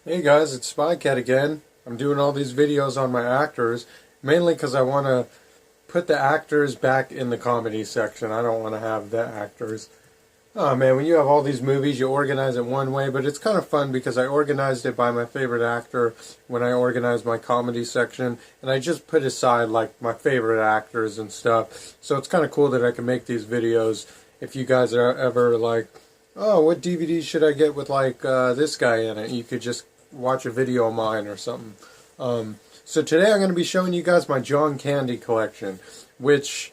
Hey guys, it's SpyCat again. I'm doing all these videos on my actors, mainly because I want to put the actors back in the comedy section. I don't want to have the actors. Oh man, when you have all these movies, you organize it one way, but it's kind of fun because I organized it by my favorite actor when I organized my comedy section, and I just put aside like my favorite actors and stuff. So it's kind of cool that I can make these videos if you guys are ever like, oh, what DVD should I get with like this guy in it? You could just watch a video of mine or something. So today I'm going to be showing you guys my John Candy collection, which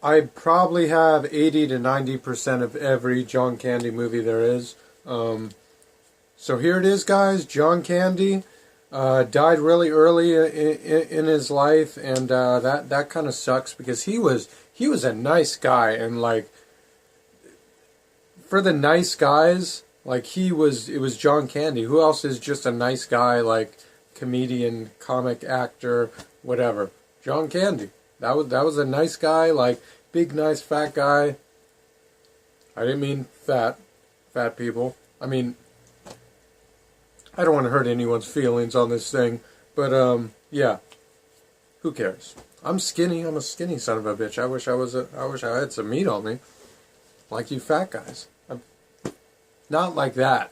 I probably have 80 to 90% of every John Candy movie there is. So here it is, guys. John Candy died really early in his life, and that kind of sucks because he was a nice guy, and like for the nice guys, like it was John Candy. Who else is just a nice guy, like comedian, comic actor, whatever? John Candy. That was a nice guy, like big, nice, fat guy. I didn't mean fat people. I mean, I don't want to hurt anyone's feelings on this thing, but yeah. Who cares? I'm skinny. I'm a skinny son of a bitch. I wish I had some meat on me, like you fat guys. Not like that.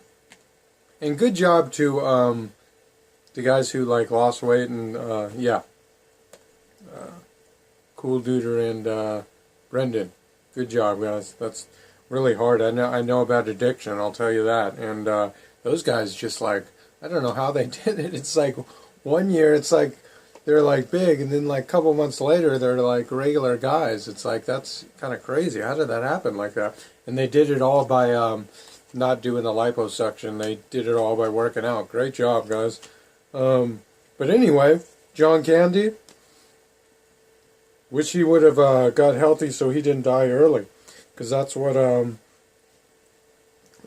And good job to the guys who like lost weight and yeah. Cool Duder and Brendan. Good job, guys. That's really hard. I know about addiction, I'll tell you that. And those guys just like, I don't know how they did it. It's like one year it's like they're like big, and then like a couple months later they're like regular guys. It's like, that's kind of crazy. How did that happen like that? And they did it all by not doing the liposuction. They did it all by working out. Great job, guys. But anyway, John Candy, wish he would have got healthy so he didn't die early, because that's what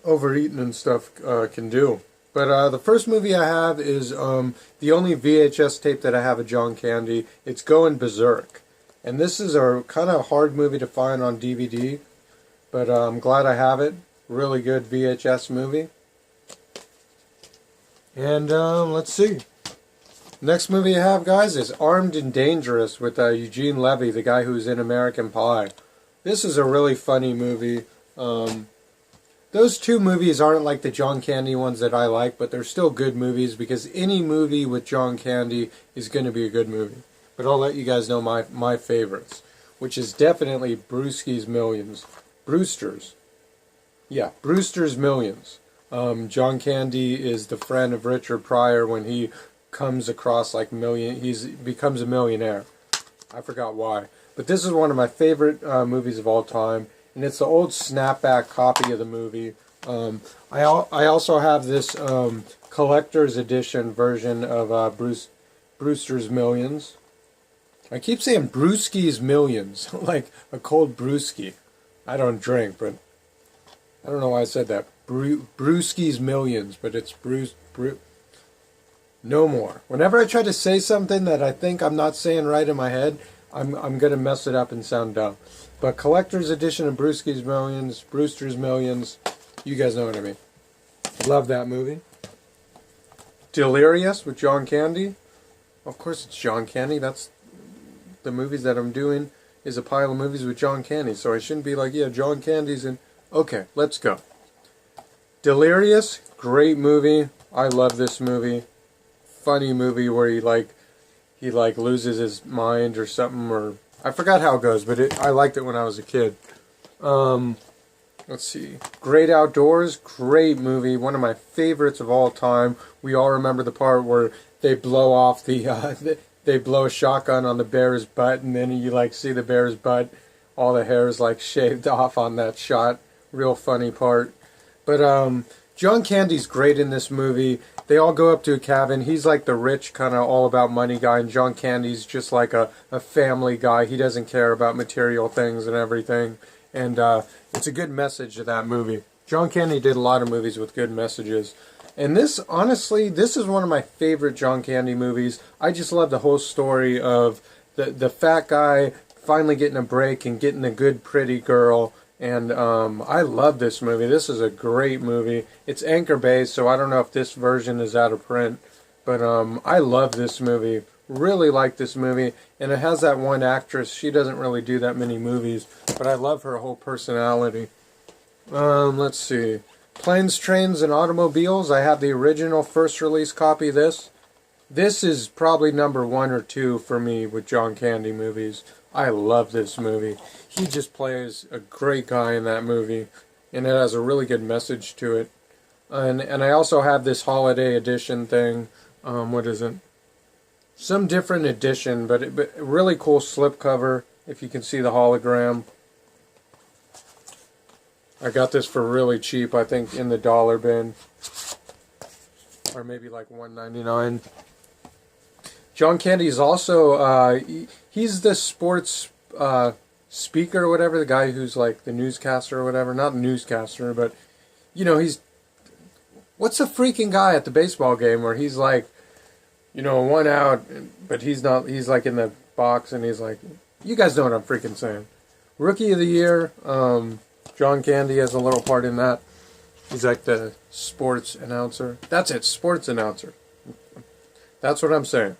overeating and stuff can do. But the first movie I have is the only VHS tape that I have of John Candy. It's Going Berserk. And this is a kind of hard movie to find on DVD, but I'm glad I have it. Really good VHS movie. And let's see. Next movie I have, guys, is Armed and Dangerous with Eugene Levy, the guy who's in American Pie. This is a really funny movie. Those two movies aren't like the John Candy ones that I like, but they're still good movies because any movie with John Candy is going to be a good movie. But I'll let you guys know my favorites, which is definitely Brewster's Millions. Brewster's. Yeah, Brewster's Millions. John Candy is the friend of Richard Pryor when he comes across like becomes a millionaire. I forgot why. But this is one of my favorite movies of all time, and it's the old snapback copy of the movie. I also have this collector's edition version of Brewster's Millions. I keep saying Brewski's Millions, like a cold brewski. I don't drink, but I don't know why I said that. Brewski's Millions, but it's no more. Whenever I try to say something that I think I'm not saying right in my head, I'm going to mess it up and sound dumb. But collector's edition of Brewster's Millions, you guys know what I mean. Love that movie. Delirious with John Candy. Of course it's John Candy. That's the movies that I'm doing is a pile of movies with John Candy. So I shouldn't be like, yeah, John Candy's in. Okay, let's go. Delirious, great movie. I love this movie. Funny movie where he loses his mind or something, or I forgot how it goes, but I liked it when I was a kid. Let's see. Great Outdoors, great movie, one of my favorites of all time. We all remember the part where they blow off they blow a shotgun on the bear's butt, and then you like see the bear's butt, all the hair is like shaved off on that shot. Real funny part. But John Candy's great in this movie. They all go up to a cabin. He's like the rich, kind of all about money guy, and John Candy's just like a family guy. He doesn't care about material things and everything. And it's a good message of that movie. John Candy did a lot of movies with good messages. And this, honestly, this is one of my favorite John Candy movies. I just love the whole story of the fat guy finally getting a break and getting a good, pretty girl, And I love this movie. This is a great movie. It's anchor based, so I don't know if this version is out of print. But I love this movie. Really like this movie. And it has that one actress. She doesn't really do that many movies, but I love her whole personality. Let's see. Planes, Trains, and Automobiles. I have the original first release copy of this. This is probably number 1 or 2 for me with John Candy movies. I love this movie. He just plays a great guy in that movie, and it has a really good message to it. And I also have this holiday edition thing. What is it? Some different edition, but really cool slipcover, if you can see the hologram. I got this for really cheap, I think in the dollar bin. Or maybe like $1.99. John Candy is also, he's the sports speaker or whatever, the guy who's like the newscaster or whatever. Not newscaster, but, you know, he's... What's the freaking guy at the baseball game where he's like, you know, 1 out, but he's not, he's like in the box and he's like, you guys know what I'm freaking saying. Rookie of the Year, John Candy has a little part in that. He's like the sports announcer. That's it, sports announcer. That's what I'm saying.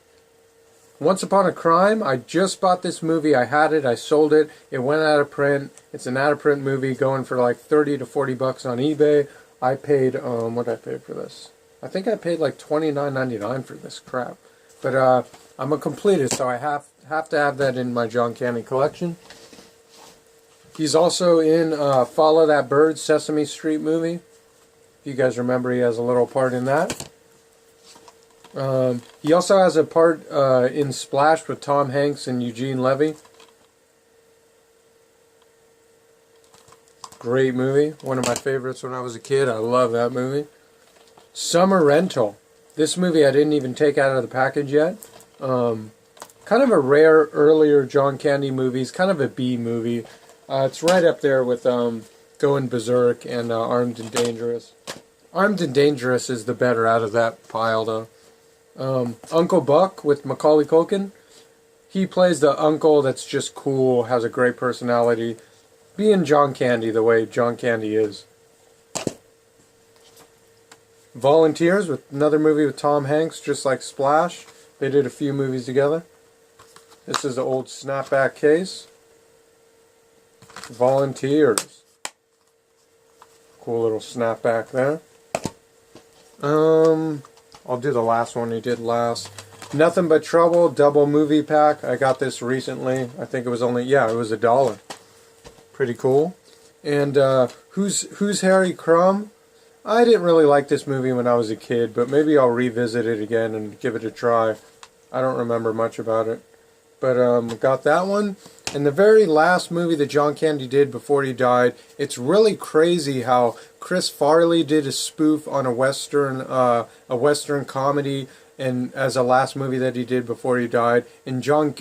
Once Upon a Crime, I just bought this movie. I had it, I sold it. It went out of print. It's an out of print movie going for like 30 to 40 bucks on eBay. I paid, what did I pay for this? I think I paid like $29.99 for this crap. But I'm a completist, so I have to have that in my John Candy collection. He's also in Follow That Bird, Sesame Street movie. If you guys remember, he has a little part in that. He also has a part in Splash with Tom Hanks and Eugene Levy. Great movie. One of my favorites when I was a kid. I love that movie. Summer Rental. This movie I didn't even take out of the package yet. Kind of a rare earlier John Candy movie. It's kind of a B movie. It's right up there with Going Berserk and Armed and Dangerous. Armed and Dangerous is the better out of that pile, though. Uncle Buck with Macaulay Culkin. He plays the uncle that's just cool, has a great personality. Being John Candy the way John Candy is. Volunteers, with another movie with Tom Hanks, just like Splash. They did a few movies together. This is the old snapback case. Volunteers. Cool little snapback there. I'll do the last one he did last. Nothing But Trouble, double movie pack. I got this recently. I think it was only, yeah, it was $1. Pretty cool. And Who's Harry Crumb? I didn't really like this movie when I was a kid, but maybe I'll revisit it again and give it a try. I don't remember much about it. But got that one. And the very last movie that John Candy did before he died, it's really crazy how Chris Farley did a spoof on a western comedy, and as a last movie that he did before he died. And John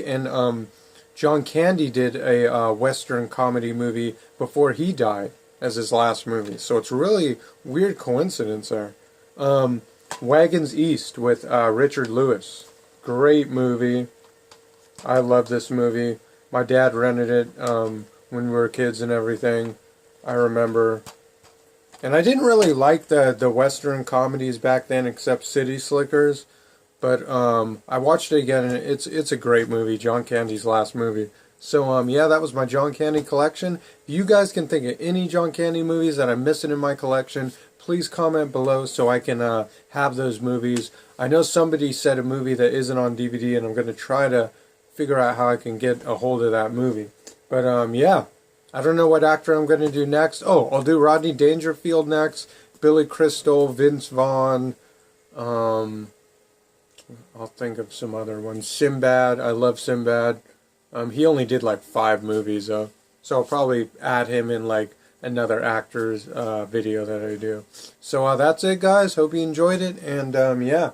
Candy did a western comedy movie before he died as his last movie. So it's really weird coincidence there. Wagons East with Richard Lewis. Great movie. I love this movie. My dad rented it when we were kids and everything. I remember. And I didn't really like the western comedies back then except City Slickers. But I watched it again and it's a great movie. John Candy's last movie. So yeah, that was my John Candy collection. If you guys can think of any John Candy movies that I'm missing in my collection, please comment below so I can have those movies. I know somebody said a movie that isn't on DVD, and I'm going to try to figure out how I can get a hold of that movie. But yeah, I don't know what actor I'm going to do next. Oh, I'll do Rodney Dangerfield next, Billy Crystal, Vince Vaughn. I'll think of some other ones. Sinbad, I love Sinbad. He only did like 5 movies though, so I'll probably add him in like another actor's video that I do. So that's it, guys. Hope you enjoyed it, and yeah.